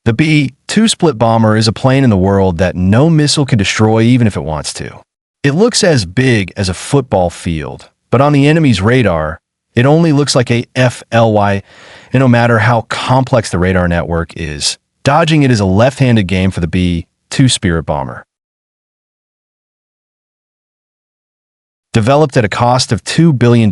The B-2 split bomber is a plane in the world that no missile can destroy even if it wants to. It looks as big as a football field, but on the enemy's radar, it only looks like a FLY, and no matter how complex the radar network is, dodging it is a left-handed game for the B-2 Spirit bomber. Developed at a cost of $2 billion,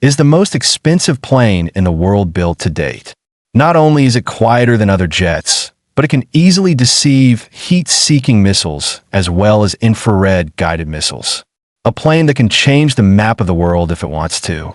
is the most expensive plane in the world built to date. Not only is it quieter than other jets, but it can easily deceive heat-seeking missiles as well as infrared guided missiles. A plane that can change the map of the world if it wants to.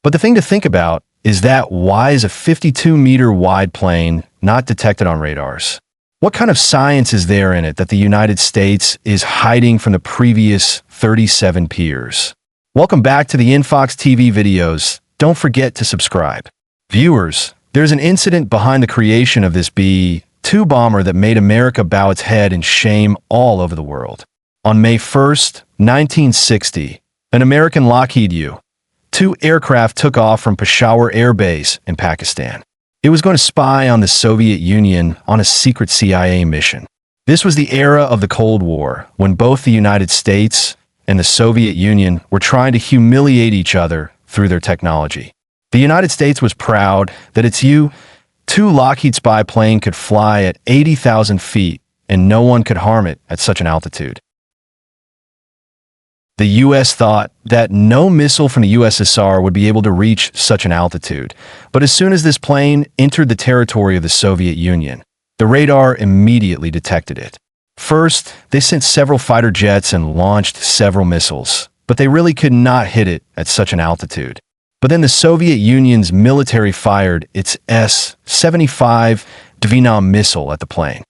But the thing to think about is that why is a 52-meter wide plane not detected on radars? What kind of science is there in it that the United States is hiding from the previous 37 peers? Welcome back to the InfoX TV videos. Don't forget to subscribe. Viewers, there's an incident behind the creation of this B-2 bomber that made America bow its head in shame all over the world. On May 1st, 1960, an American Lockheed U-2 aircraft took off from Peshawar Air Base in Pakistan. It was going to spy on the Soviet Union on a secret CIA mission. This was the era of the Cold War, when both the United States and the Soviet Union were trying to humiliate each other through their technology. The United States was proud that its U-2 Lockheed spy plane could fly at 80,000 feet and no one could harm it at such an altitude. The U.S. thought that no missile from the USSR would be able to reach such an altitude, but as soon as this plane entered the territory of the Soviet Union, the radar immediately detected it. First, they sent several fighter jets and launched several missiles, but they really could not hit it at such an altitude. But then the Soviet Union's military fired its S-75 Dvinam missile at the plane.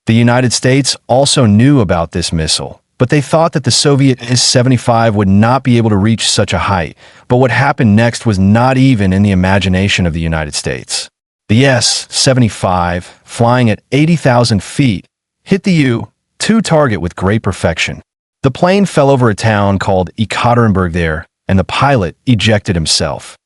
The United States also knew about this missile, but they thought that the Soviet S-75 would not be able to reach such a height. But what happened next was not even in the imagination of the United States. The S-75, flying at 80,000 feet, hit the U-2 target with great perfection. The plane fell over a town called Ekaterinburg there, and the pilot ejected himself.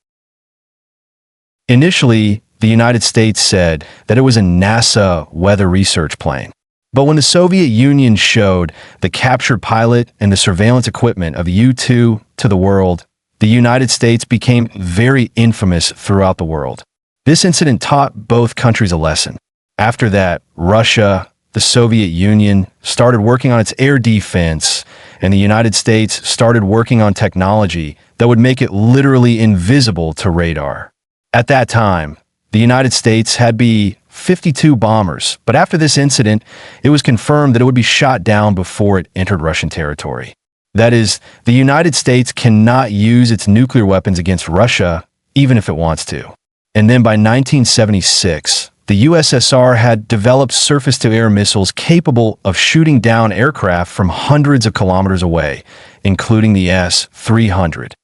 Initially, the United States said that it was a NASA weather research plane. But when the Soviet Union showed the captured pilot and the surveillance equipment of U-2 to the world, the United States became very infamous throughout the world. This incident taught both countries a lesson. After that, Russia, the Soviet Union, started working on its air defense, and the United States started working on technology that would make it literally invisible to radar. At that time, the United States had B-52 bombers, but after this incident, it was confirmed that it would be shot down before it entered Russian territory. That is, the United States cannot use its nuclear weapons against Russia, even if it wants to. And then by 1976, the USSR had developed surface-to-air missiles capable of shooting down aircraft from hundreds of kilometers away, including the S-300.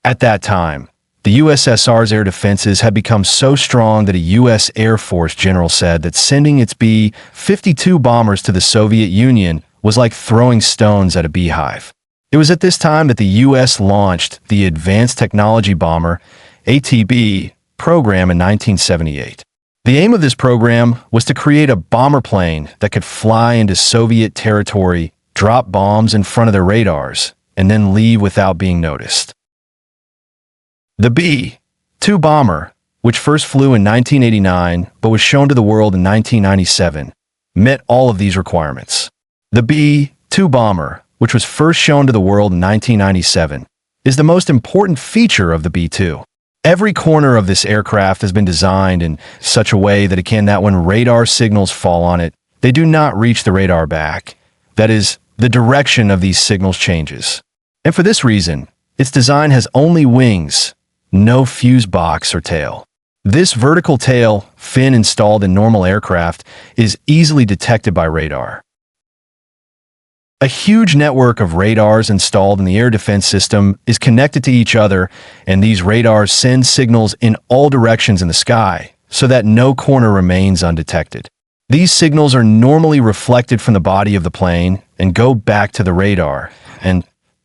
At that time, the USSR's air defenses had become so strong that a U.S. Air Force general said that sending its B-52 bombers to the Soviet Union was like throwing stones at a beehive. It was at this time that the U.S. launched the Advanced Technology Bomber, ATB, program in 1978. The aim of this program was to create a bomber plane that could fly into Soviet territory, drop bombs in front of their radars, and then leave without being noticed. The B-2 bomber, which first flew in 1989 but was shown to the world in 1997, met all of these requirements. The B-2 bomber, which was first shown to the world in 1997, is the most important feature of the B-2. Every corner of this aircraft has been designed in such a way that when radar signals fall on it, they do not reach the radar back. That is, the direction of these signals changes. And for this reason, its design has only wings, no fuse box or tail. This vertical tail fin installed in normal aircraft is easily detected by radar. A huge network of radars installed in the air defense system is connected to each other, and these radars send signals in all directions in the sky so that no corner remains undetected. These signals are normally reflected from the body of the plane and go back to the radar, and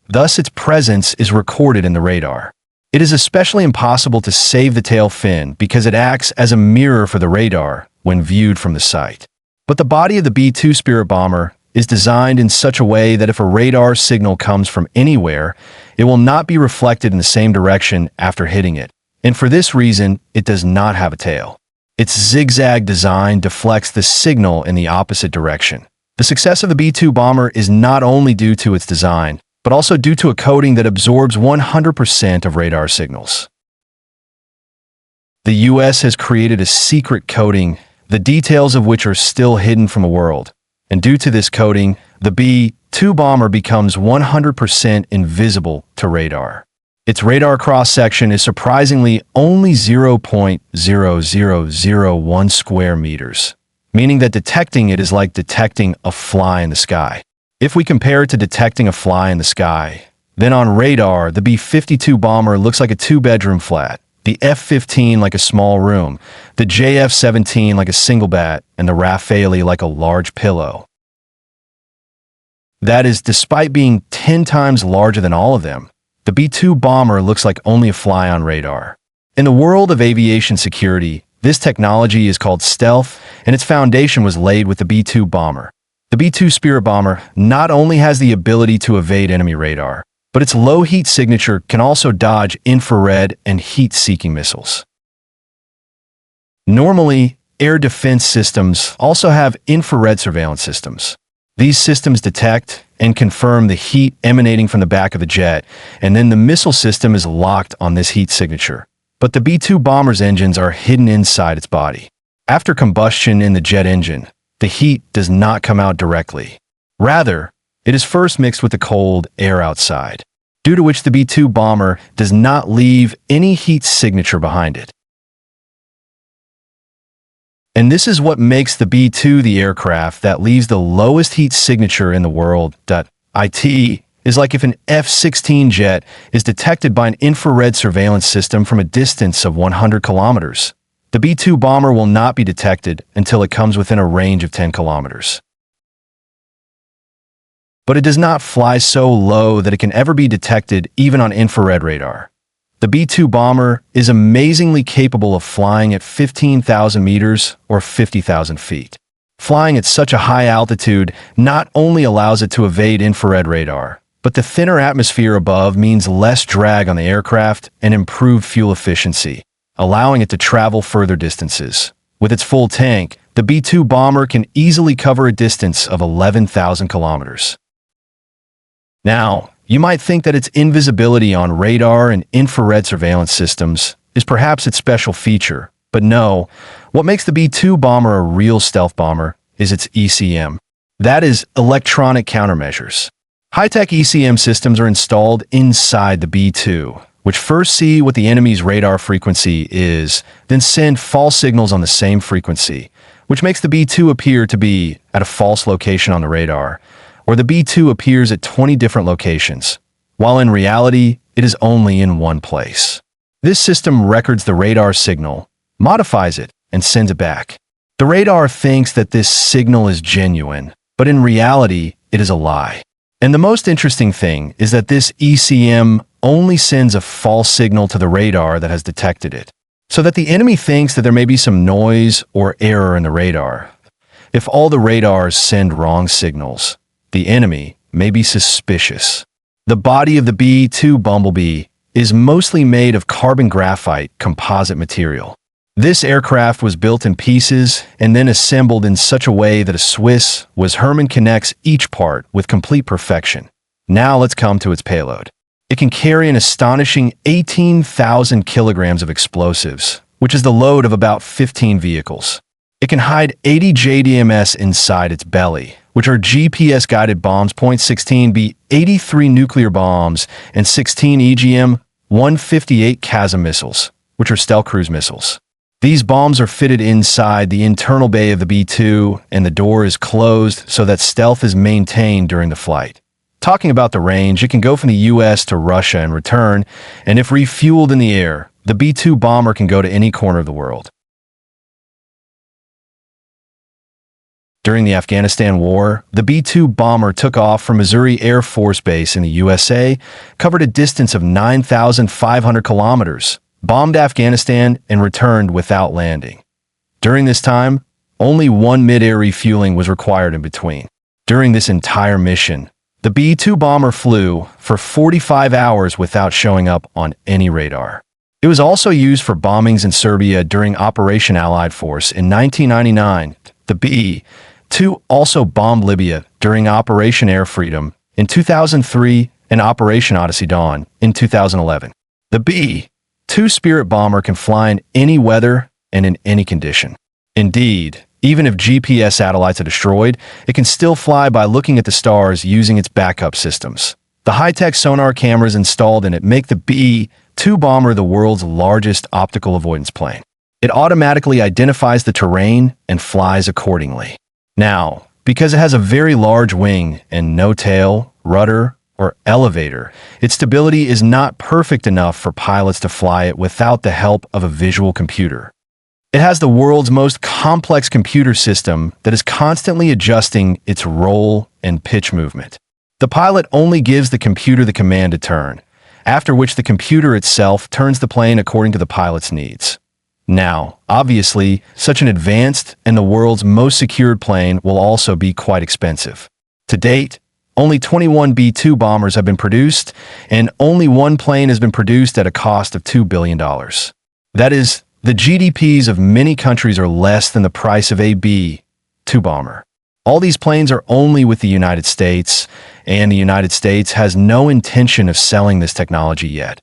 thus its presence is recorded in the radar. It is especially impossible to save the tail fin because it acts as a mirror for the radar when viewed from the sight. But the body of the B-2 Spirit bomber is designed in such a way that if a radar signal comes from anywhere, it will not be reflected in the same direction after hitting it. And for this reason, it does not have a tail. Its zigzag design deflects the signal in the opposite direction. The success of the B-2 bomber is not only due to its design, but also due to a coating that absorbs 100% of radar signals. The US has created a secret coating, the details of which are still hidden from the world. And due to this coating, the B-2 bomber becomes 100% invisible to radar. Its radar cross-section is surprisingly only 0.0001 square meters, meaning that detecting it is like detecting a fly in the sky. If we compare it to detecting a fly in the sky, then on radar, the B-52 bomber looks like a two-bedroom flat, the F-15 like a small room, the JF-17 like a single bat, and the Rafale like a large pillow. That is, despite being 10 times larger than all of them, the B-2 bomber looks like only a fly on radar. In the world of aviation security, this technology is called stealth, and its foundation was laid with the B-2 bomber. The B-2 Spirit bomber not only has the ability to evade enemy radar, but its low heat signature can also dodge infrared and heat-seeking missiles. Normally, air defense systems also have infrared surveillance systems. These systems detect and confirm the heat emanating from the back of the jet, and then the missile system is locked on this heat signature. But the B-2 bomber's engines are hidden inside its body. After combustion in the jet engine, the heat does not come out directly. Rather, it is first mixed with the cold air outside, due to which the B-2 bomber does not leave any heat signature behind it. And this is what makes the B-2 the aircraft that leaves the lowest heat signature in the world. It is like if an F-16 jet is detected by an infrared surveillance system from a distance of 100 kilometers. The B-2 bomber will not be detected until it comes within a range of 10 kilometers. But it does not fly so low that it can ever be detected even on infrared radar. The B-2 bomber is amazingly capable of flying at 15,000 meters or 50,000 feet. Flying at such a high altitude not only allows it to evade infrared radar, but the thinner atmosphere above means less drag on the aircraft and improved fuel efficiency, allowing it to travel further distances. With its full tank, the B-2 bomber can easily cover a distance of 11,000 kilometers. Now, you might think that its invisibility on radar and infrared surveillance systems is perhaps its special feature, but no, what makes the B-2 bomber a real stealth bomber is its ECM. That is, electronic countermeasures. High-tech ECM systems are installed inside the B-2, which first see what the enemy's radar frequency is, then send false signals on the same frequency, which makes the B-2 appear to be at a false location on the radar, or the B-2 appears at 20 different locations, while in reality, it is only in one place. This system records the radar signal, modifies it, and sends it back. The radar thinks that this signal is genuine, but in reality, it is a lie. And the most interesting thing is that this ECM only sends a false signal to the radar that has detected it, so that the enemy thinks that there may be some noise or error in the radar. If all the radars send wrong signals, the enemy may be suspicious. The body of the B-2 Bumblebee is mostly made of carbon graphite composite material. This aircraft was built in pieces and then assembled in such a way that a Swiss Hermann connects each part with complete perfection. Now let's come to its payload. It can carry an astonishing 18,000 kilograms of explosives, which is the load of about 15 vehicles. It can hide 80 JDMs inside its belly, which are GPS-guided bombs, .16B, 83 nuclear bombs, and 16 EGM-158 CASM missiles, which are stealth cruise missiles. These bombs are fitted inside the internal bay of the B-2, and the door is closed so that stealth is maintained during the flight. Talking about the range, it can go from the US to Russia and return, and if refueled in the air, the B-2 bomber can go to any corner of the world. During the Afghanistan War, the B-2 bomber took off from Missouri Air Force Base in the USA, covered a distance of 9,500 kilometers, bombed Afghanistan, and returned without landing. During this time, only one mid-air refueling was required in between. During this entire mission, the B-2 bomber flew for 45 hours without showing up on any radar. It was also used for bombings in Serbia during Operation Allied Force in 1999. The B-2 also bombed Libya during Operation Air Freedom in 2003 and Operation Odyssey Dawn in 2011. The B-2 Spirit bomber can fly in any weather and in any condition. Indeed, even if GPS satellites are destroyed, it can still fly by looking at the stars using its backup systems. The high-tech sonar cameras installed in it make the B-2 bomber the world's largest optical avoidance plane. It automatically identifies the terrain and flies accordingly. Now, because it has a very large wing and no tail, rudder, or elevator, its stability is not perfect enough for pilots to fly it without the help of a visual computer. It has the world's most complex computer system that is constantly adjusting its roll and pitch movement. The pilot only gives the computer the command to turn, after which the computer itself turns the plane according to the pilot's needs. Now, obviously, such an advanced and the world's most secured plane will also be quite expensive. To date, only 21 B-2 bombers have been produced, and only one plane has been produced at a cost of $2 billion. That is, the GDPs of many countries are less than the price of a B-2 bomber. All these planes are only with the United States, and the United States has no intention of selling this technology yet.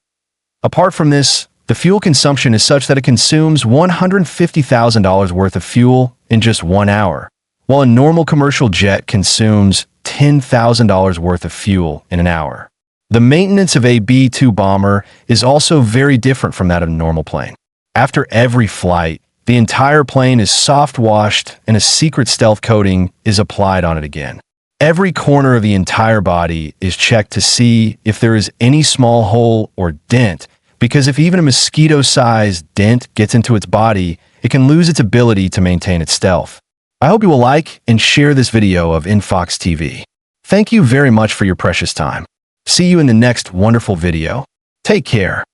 Apart from this, the fuel consumption is such that it consumes $150,000 worth of fuel in just 1 hour, while a normal commercial jet consumes $10,000 worth of fuel in an hour. The maintenance of a B-2 bomber is also very different from that of a normal plane. After every flight, the entire plane is soft-washed and a secret stealth coating is applied on it again. Every corner of the entire body is checked to see if there is any small hole or dent, because if even a mosquito-sized dent gets into its body, it can lose its ability to maintain its stealth. I hope you will like and share this video of InfoX TV. Thank you very much for your precious time. See you in the next wonderful video. Take care.